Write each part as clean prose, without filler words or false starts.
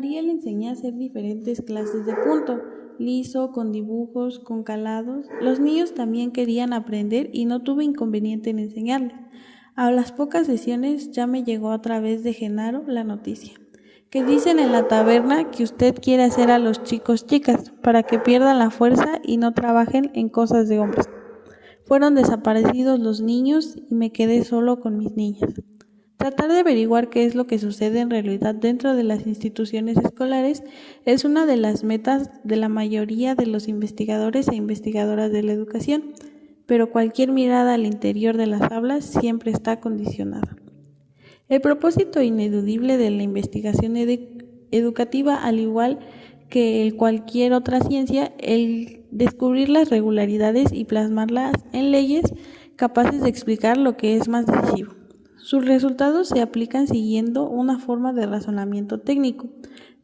María le enseñé a hacer diferentes clases de punto, liso, con dibujos, con calados. Los niños también querían aprender y no tuve inconveniente en enseñarles. A las pocas sesiones ya me llegó a través de Genaro la noticia, que dicen en la taberna que usted quiere hacer a los chicos chicas, para que pierdan la fuerza y no trabajen en cosas de hombres. Fueron desaparecidos los niños y me quedé solo con mis niñas. Tratar de averiguar qué es lo que sucede en realidad dentro de las instituciones escolares es una de las metas de la mayoría de los investigadores e investigadoras de la educación, pero cualquier mirada al interior de las aulas siempre está condicionada. El propósito ineludible de la investigación educativa, al igual que cualquier otra ciencia, el descubrir las regularidades y plasmarlas en leyes capaces de explicar lo que es más decisivo. Sus resultados se aplican siguiendo una forma de razonamiento técnico.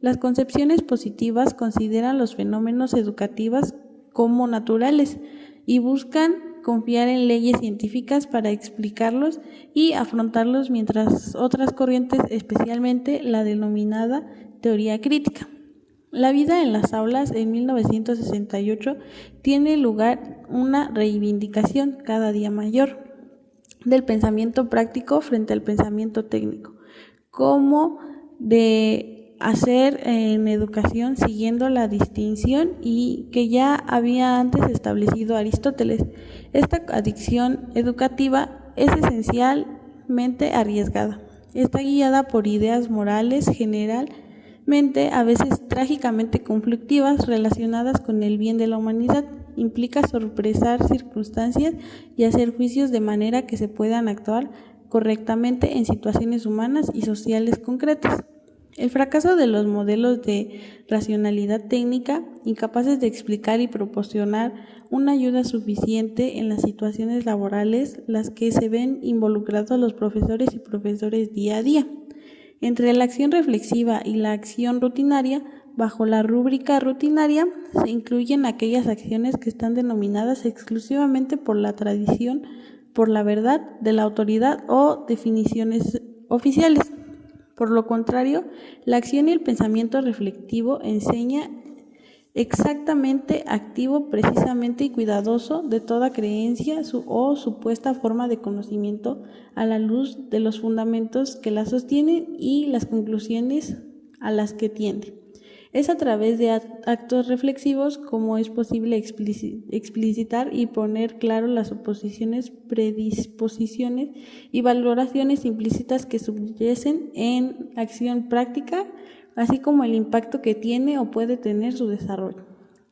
Las concepciones positivas consideran los fenómenos educativos como naturales y buscan confiar en leyes científicas para explicarlos y afrontarlos, mientras otras corrientes, especialmente la denominada teoría crítica. La vida en las aulas en 1968 tiene lugar una reivindicación cada día mayor del pensamiento práctico frente al pensamiento técnico, como de hacer en educación siguiendo la distinción y que ya había antes establecido Aristóteles. Esta adicción educativa es esencialmente arriesgada. Está guiada por ideas morales generalmente a veces trágicamente conflictivas relacionadas con el bien de la humanidad. Implica sorpresar circunstancias y hacer juicios de manera que se puedan actuar correctamente en situaciones humanas y sociales concretas. El fracaso de los modelos de racionalidad técnica, incapaces de explicar y proporcionar una ayuda suficiente en las situaciones laborales, las que se ven involucrados los profesores y profesores día a día. Entre la acción reflexiva y la acción rutinaria, bajo la rúbrica rutinaria, se incluyen aquellas acciones que están denominadas exclusivamente por la tradición, por la verdad de la autoridad o definiciones oficiales. Por lo contrario, la acción y el pensamiento reflexivo enseña exactamente, activo, precisamente y cuidadoso de toda creencia o supuesta forma de conocimiento a la luz de los fundamentos que la sostienen y las conclusiones a las que tiende. Es a través de actos reflexivos como es posible explicitar y poner claro las oposiciones, predisposiciones y valoraciones implícitas que subyacen en acción práctica, así como el impacto que tiene o puede tener su desarrollo.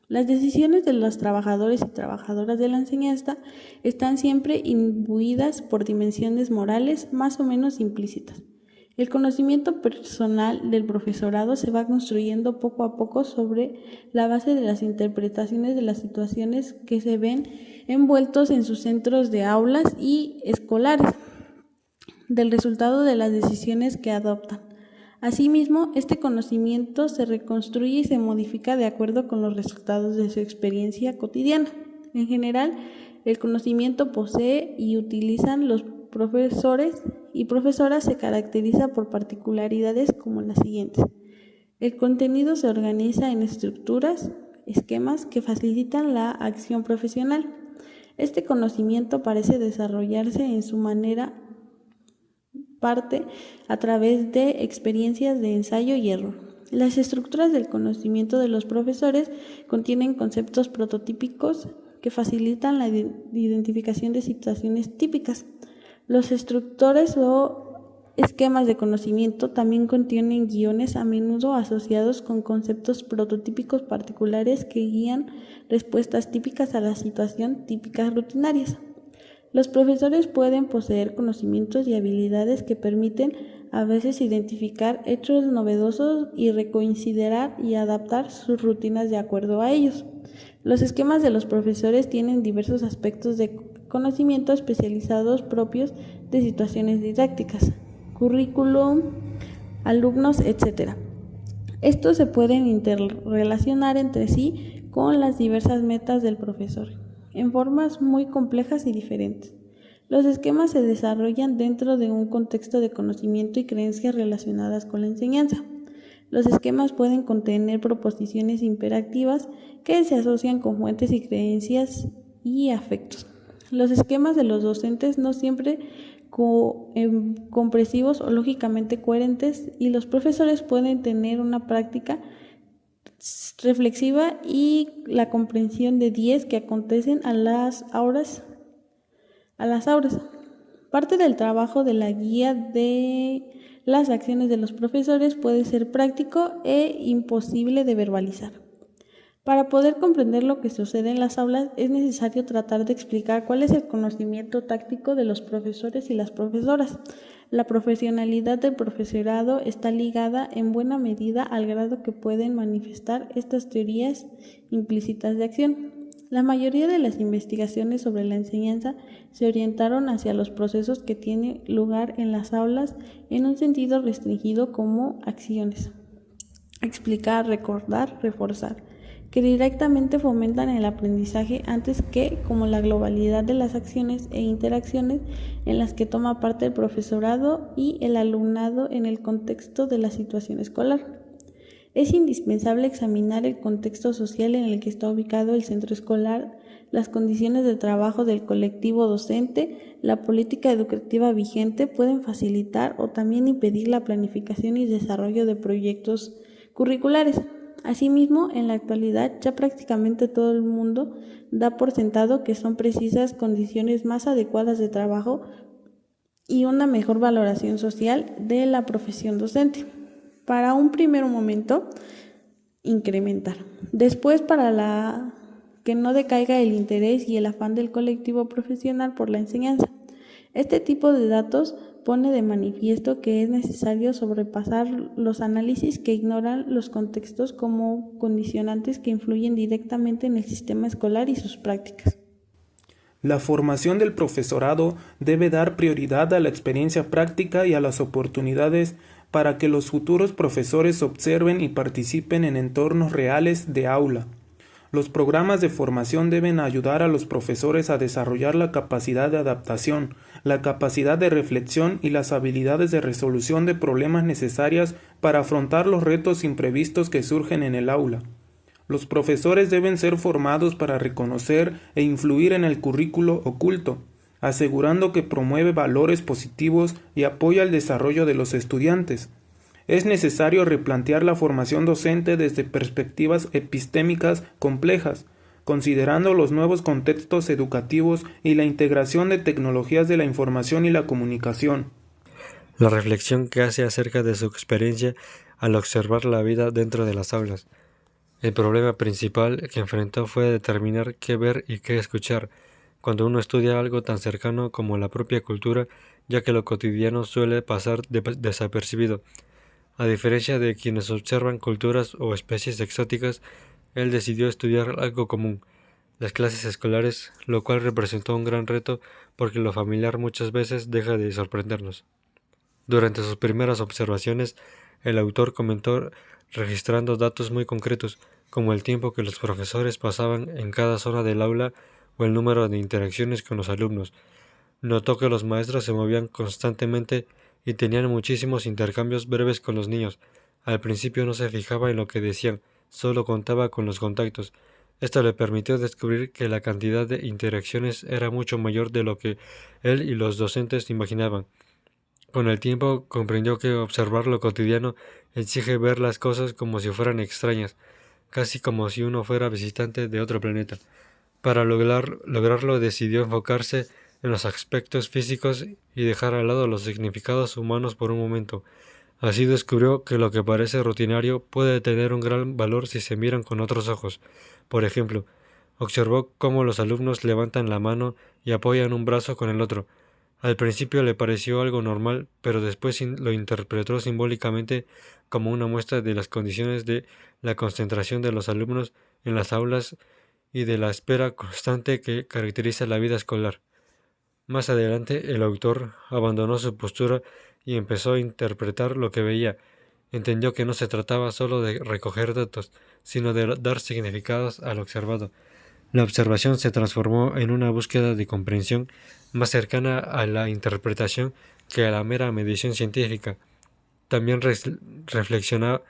Las decisiones de los trabajadores y trabajadoras de la enseñanza están siempre imbuidas por dimensiones morales más o menos implícitas. El conocimiento personal del profesorado se va construyendo poco a poco sobre la base de las interpretaciones de las situaciones que se ven envueltos en sus centros de aulas y escolares, del resultado de las decisiones que adoptan. Asimismo, este conocimiento se reconstruye y se modifica de acuerdo con los resultados de su experiencia cotidiana. En general, el conocimiento posee y utilizan los profesores y profesoras se caracteriza por particularidades como las siguientes. El contenido se organiza en estructuras, esquemas que facilitan la acción profesional. Este conocimiento parece desarrollarse en su manera parte a través de experiencias de ensayo y error. Las estructuras del conocimiento de los profesores contienen conceptos prototípicos que facilitan la identificación de situaciones típicas. Los estructores o esquemas de conocimiento también contienen guiones a menudo asociados con conceptos prototípicos particulares que guían respuestas típicas a la situación típicas rutinarias. Los profesores pueden poseer conocimientos y habilidades que permiten a veces identificar hechos novedosos y reconsiderar y adaptar sus rutinas de acuerdo a ellos. Los esquemas de los profesores tienen diversos aspectos de conocimiento especializados propios de situaciones didácticas, currículum, alumnos, etc. Estos se pueden interrelacionar entre sí con las diversas metas del profesor, en formas muy complejas y diferentes. Los esquemas se desarrollan dentro de un contexto de conocimiento y creencias relacionadas con la enseñanza. Los esquemas pueden contener proposiciones imperativas que se asocian con fuentes y creencias y afectos. Los esquemas de los docentes no siempre compresivos o lógicamente coherentes, y los profesores pueden tener una práctica reflexiva y la comprensión de 10 que acontecen a las auras. Parte del trabajo de la guía de las acciones de los profesores puede ser práctico e imposible de verbalizar. Para poder comprender lo que sucede en las aulas, es necesario tratar de explicar cuál es el conocimiento táctico de los profesores y las profesoras. La profesionalidad del profesorado está ligada en buena medida al grado que pueden manifestar estas teorías implícitas de acción. La mayoría de las investigaciones sobre la enseñanza se orientaron hacia los procesos que tienen lugar en las aulas en un sentido restringido como acciones: explicar, recordar, reforzar, que directamente fomentan el aprendizaje antes que como la globalidad de las acciones e interacciones en las que toma parte el profesorado y el alumnado en el contexto de la situación escolar. Es indispensable examinar el contexto social en el que está ubicado el centro escolar, las condiciones de trabajo del colectivo docente. La política educativa vigente pueden facilitar o también impedir la planificación y desarrollo de proyectos curriculares. Asimismo, en la actualidad ya prácticamente todo el mundo da por sentado que son precisas condiciones más adecuadas de trabajo y una mejor valoración social de la profesión docente. Para un primer momento, incrementar. Después, para que no decaiga el interés y el afán del colectivo profesional por la enseñanza. Este tipo de datos pone de manifiesto que es necesario sobrepasar los análisis que ignoran los contextos como condicionantes que influyen directamente en el sistema escolar y sus prácticas. La formación del profesorado debe dar prioridad a la experiencia práctica y a las oportunidades para que los futuros profesores observen y participen en entornos reales de aula. Los programas de formación deben ayudar a los profesores a desarrollar la capacidad de adaptación, la capacidad de reflexión y las habilidades de resolución de problemas necesarias para afrontar los retos imprevistos que surgen en el aula. Los profesores deben ser formados para reconocer e influir en el currículo oculto, asegurando que promueve valores positivos y apoya el desarrollo de los estudiantes. Es necesario replantear la formación docente desde perspectivas epistémicas complejas, considerando los nuevos contextos educativos y la integración de tecnologías de la información y la comunicación. La reflexión que hace acerca de su experiencia al observar la vida dentro de las aulas. El problema principal que enfrentó fue determinar qué ver y qué escuchar cuando uno estudia algo tan cercano como la propia cultura, ya que lo cotidiano suele pasar desapercibido. A diferencia de quienes observan culturas o especies exóticas, él decidió estudiar algo común, las clases escolares, lo cual representó un gran reto porque lo familiar muchas veces deja de sorprendernos. Durante sus primeras observaciones, el autor comentó registrando datos muy concretos, como el tiempo que los profesores pasaban en cada zona del aula o el número de interacciones con los alumnos. Notó que los maestros se movían constantemente y tenían muchísimos intercambios breves con los niños. Al principio no se fijaba en lo que decían, solo contaba con los contactos. Esto le permitió descubrir que la cantidad de interacciones era mucho mayor de lo que él y los docentes imaginaban. Con el tiempo comprendió que observar lo cotidiano exige ver las cosas como si fueran extrañas, casi como si uno fuera visitante de otro planeta. Para lograrlo decidió enfocarse en los aspectos físicos y dejar al lado los significados humanos por un momento. Así descubrió que lo que parece rutinario puede tener un gran valor si se miran con otros ojos. Por ejemplo, observó cómo los alumnos levantan la mano y apoyan un brazo con el otro. Al principio le pareció algo normal, pero después lo interpretó simbólicamente como una muestra de las condiciones de la concentración de los alumnos en las aulas y de la espera constante que caracteriza la vida escolar. Más adelante, el autor abandonó su postura y empezó a interpretar lo que veía. Entendió que no se trataba solo de recoger datos, sino de dar significados al observado. La observación se transformó en una búsqueda de comprensión más cercana a la interpretación que a la mera medición científica. También reflexionó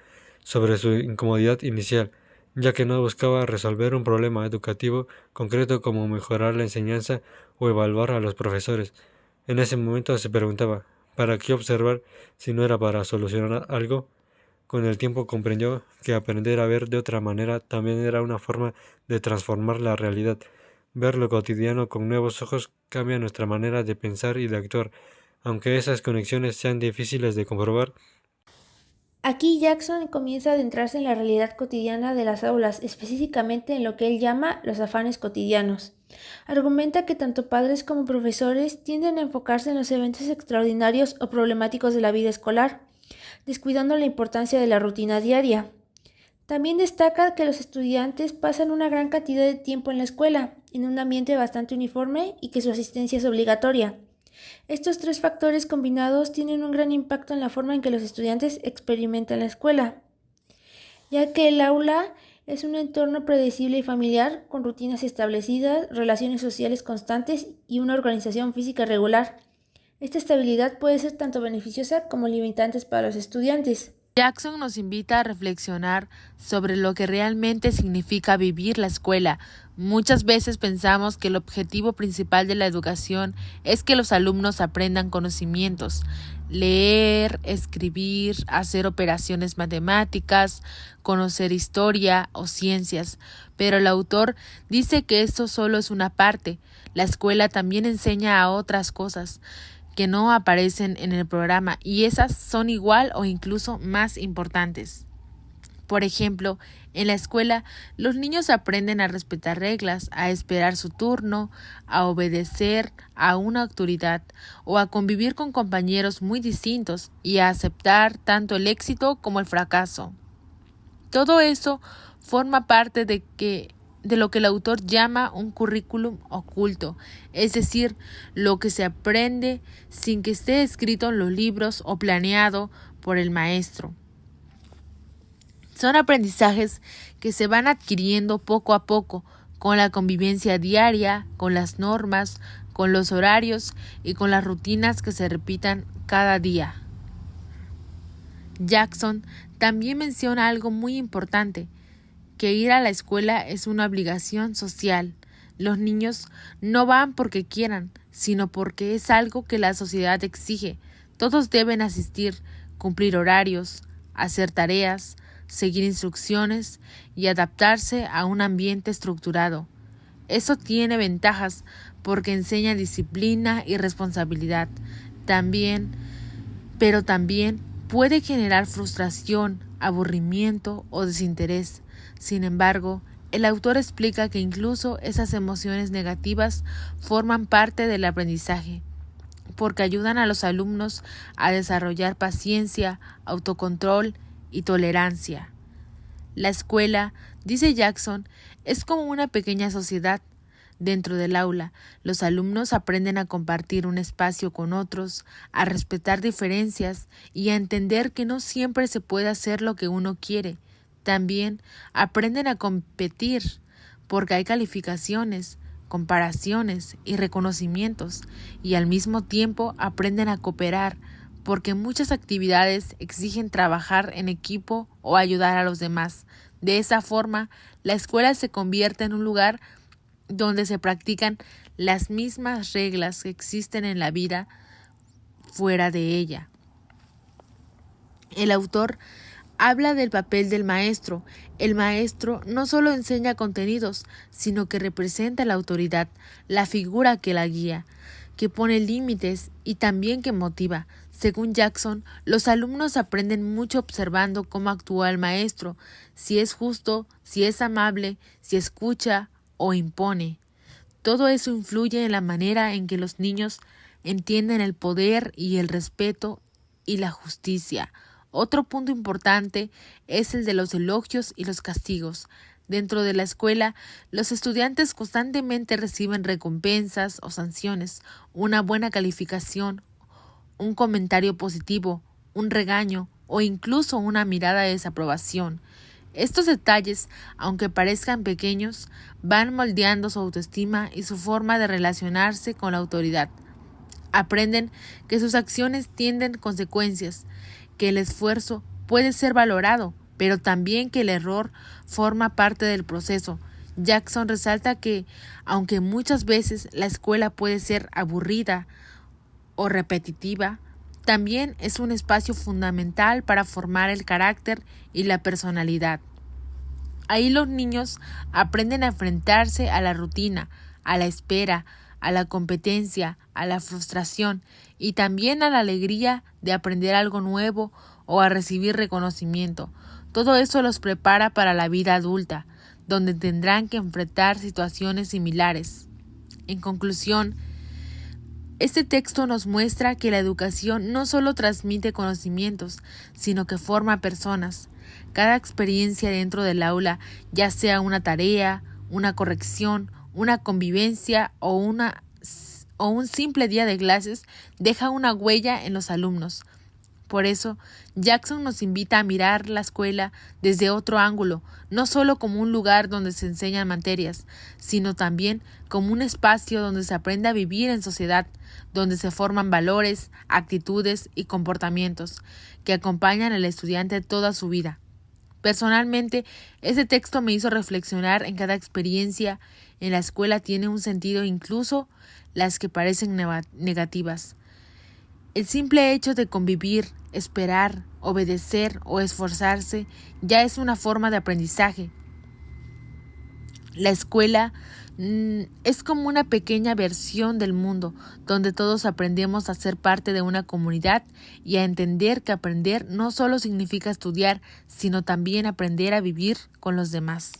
sobre su incomodidad inicial, ya que no buscaba resolver un problema educativo concreto como mejorar la enseñanza o evaluar a los profesores. En ese momento se preguntaba, ¿para qué observar si no era para solucionar algo? Con el tiempo comprendió que aprender a ver de otra manera también era una forma de transformar la realidad. Ver lo cotidiano con nuevos ojos cambia nuestra manera de pensar y de actuar, aunque esas conexiones sean difíciles de comprobar. Aquí Jackson comienza a adentrarse en la realidad cotidiana de las aulas, específicamente en lo que él llama los afanes cotidianos. Argumenta que tanto padres como profesores tienden a enfocarse en los eventos extraordinarios o problemáticos de la vida escolar, descuidando la importancia de la rutina diaria. También destaca que los estudiantes pasan una gran cantidad de tiempo en la escuela, en un ambiente bastante uniforme y que su asistencia es obligatoria. Estos tres factores combinados tienen un gran impacto en la forma en que los estudiantes experimentan la escuela, ya que el aula es un entorno predecible y familiar, con rutinas establecidas, relaciones sociales constantes y una organización física regular. Esta estabilidad puede ser tanto beneficiosa como limitante para los estudiantes. Jackson nos invita a reflexionar sobre lo que realmente significa vivir la escuela. Muchas veces pensamos que el objetivo principal de la educación es que los alumnos aprendan conocimientos, leer, escribir, hacer operaciones matemáticas, conocer historia o ciencias, pero el autor dice que esto solo es una parte. La escuela también enseña a otras cosas que no aparecen en el programa y esas son igual o incluso más importantes. Por ejemplo, en la escuela los niños aprenden a respetar reglas, a esperar su turno, a obedecer a una autoridad o a convivir con compañeros muy distintos y a aceptar tanto el éxito como el fracaso. Todo eso forma parte de lo que el autor llama un currículum oculto, es decir, lo que se aprende sin que esté escrito en los libros o planeado por el maestro. Son aprendizajes que se van adquiriendo poco a poco, con la convivencia diaria, con las normas, con los horarios y con las rutinas que se repitan cada día. Jackson también menciona algo muy importante, que ir a la escuela es una obligación social. Los niños no van porque quieran, sino porque es algo que la sociedad exige. Todos deben asistir, cumplir horarios, hacer tareas, seguir instrucciones y adaptarse a un ambiente estructurado. Eso tiene ventajas porque enseña disciplina y responsabilidad. Pero también puede generar frustración, aburrimiento o desinterés. Sin embargo, el autor explica que incluso esas emociones negativas forman parte del aprendizaje, porque ayudan a los alumnos a desarrollar paciencia, autocontrol y tolerancia. La escuela, dice Jackson, es como una pequeña sociedad. Dentro del aula, los alumnos aprenden a compartir un espacio con otros, a respetar diferencias y a entender que no siempre se puede hacer lo que uno quiere. También aprenden a competir porque hay calificaciones, comparaciones y reconocimientos, y al mismo tiempo aprenden a cooperar porque muchas actividades exigen trabajar en equipo o ayudar a los demás. De esa forma, la escuela se convierte en un lugar donde se practican las mismas reglas que existen en la vida fuera de ella. El autor habla del papel del maestro. El maestro no solo enseña contenidos, sino que representa la autoridad, la figura que la guía, que pone límites y también que motiva. Según Jackson, los alumnos aprenden mucho observando cómo actúa el maestro, si es justo, si es amable, si escucha o impone. Todo eso influye en la manera en que los niños entienden el poder y el respeto y la justicia. Otro punto importante es el de los elogios y los castigos. Dentro de la escuela, los estudiantes constantemente reciben recompensas o sanciones, una buena calificación, un comentario positivo, un regaño o incluso una mirada de desaprobación. Estos detalles, aunque parezcan pequeños, van moldeando su autoestima y su forma de relacionarse con la autoridad. Aprenden que sus acciones tienen consecuencias, que el esfuerzo puede ser valorado pero también que el error forma parte del proceso. Jackson resalta que, aunque muchas veces la escuela puede ser aburrida o repetitiva, también es un espacio fundamental para formar el carácter y la personalidad. Ahí los niños aprenden a enfrentarse a la rutina, a la espera, a la competencia, a la frustración y también a la alegría de aprender algo nuevo o a recibir reconocimiento. Todo eso los prepara para la vida adulta, donde tendrán que enfrentar situaciones similares. En conclusión, este texto nos muestra que la educación no solo transmite conocimientos, sino que forma personas. Cada experiencia dentro del aula, ya sea una tarea, una corrección, una convivencia o un simple día de clases, deja una huella en los alumnos. Por eso, Jackson nos invita a mirar la escuela desde otro ángulo, no solo como un lugar donde se enseñan materias, sino también como un espacio donde se aprende a vivir en sociedad, donde se forman valores, actitudes y comportamientos que acompañan al estudiante toda su vida. Personalmente, este texto me hizo reflexionar en cada experiencia en la escuela tiene un sentido, incluso las que parecen negativas. El simple hecho de convivir, esperar, obedecer o esforzarse ya es una forma de aprendizaje. La escuela es como una pequeña versión del mundo, donde todos aprendemos a ser parte de una comunidad y a entender que aprender no solo significa estudiar, sino también aprender a vivir con los demás.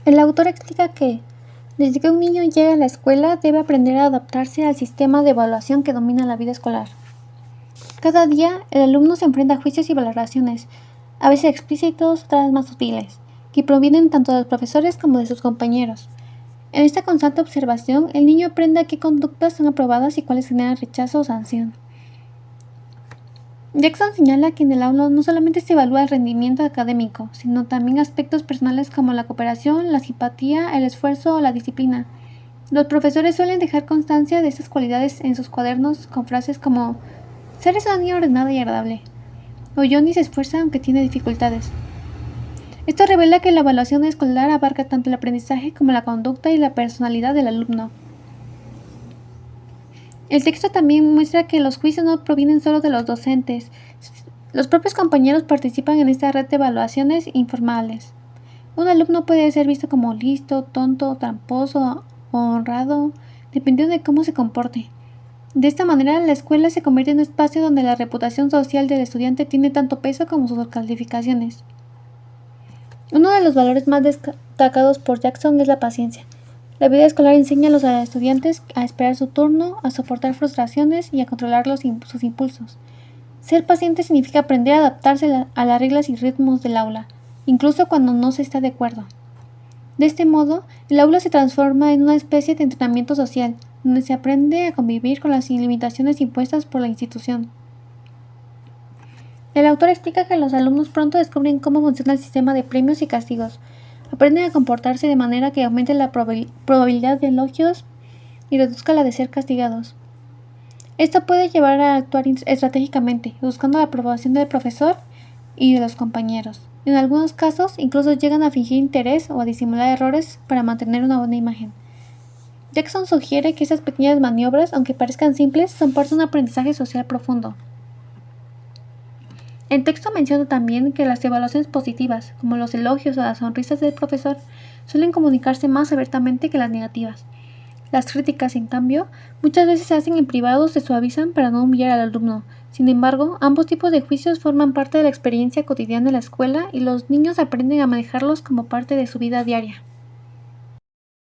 El autor explica que, desde que un niño llega a la escuela, debe aprender a adaptarse al sistema de evaluación que domina la vida escolar. Cada día, el alumno se enfrenta a juicios y valoraciones, a veces explícitos, otras más sutiles, que provienen tanto de los profesores como de sus compañeros. En esta constante observación, el niño aprende a qué conductas son aprobadas y cuáles generan rechazo o sanción. Jackson señala que en el aula no solamente se evalúa el rendimiento académico, sino también aspectos personales como la cooperación, la simpatía, el esfuerzo o la disciplina. Los profesores suelen dejar constancia de estas cualidades en sus cuadernos con frases como «Ser es un niño ordenado y agradable» o «Johnny se esfuerza aunque tiene dificultades». Esto revela que la evaluación escolar abarca tanto el aprendizaje como la conducta y la personalidad del alumno. El texto también muestra que los juicios no provienen solo de los docentes. Los propios compañeros participan en esta red de evaluaciones informales. Un alumno puede ser visto como listo, tonto, tramposo o honrado, dependiendo de cómo se comporte. De esta manera, la escuela se convierte en un espacio donde la reputación social del estudiante tiene tanto peso como sus calificaciones. Uno de los valores más destacados por Jackson es la paciencia. La vida escolar enseña a los estudiantes a esperar su turno, a soportar frustraciones y a controlar sus impulsos. Ser paciente significa aprender a adaptarse a las reglas y ritmos del aula, incluso cuando no se está de acuerdo. De este modo, el aula se transforma en una especie de entrenamiento social, donde se aprende a convivir con las limitaciones impuestas por la institución. El autor explica que los alumnos pronto descubren cómo funciona el sistema de premios y castigos. Aprenden a comportarse de manera que aumente la probabilidad de elogios y reduzca la de ser castigados. Esto puede llevar a actuar estratégicamente, buscando la aprobación del profesor y de los compañeros. En algunos casos, incluso llegan a fingir interés o a disimular errores para mantener una buena imagen. Jackson sugiere que esas pequeñas maniobras, aunque parezcan simples, son parte de un aprendizaje social profundo. El texto menciona también que las evaluaciones positivas, como los elogios o las sonrisas del profesor, suelen comunicarse más abiertamente que las negativas. Las críticas, en cambio, muchas veces se hacen en privado o se suavizan para no humillar al alumno. Sin embargo, ambos tipos de juicios forman parte de la experiencia cotidiana de la escuela y los niños aprenden a manejarlos como parte de su vida diaria.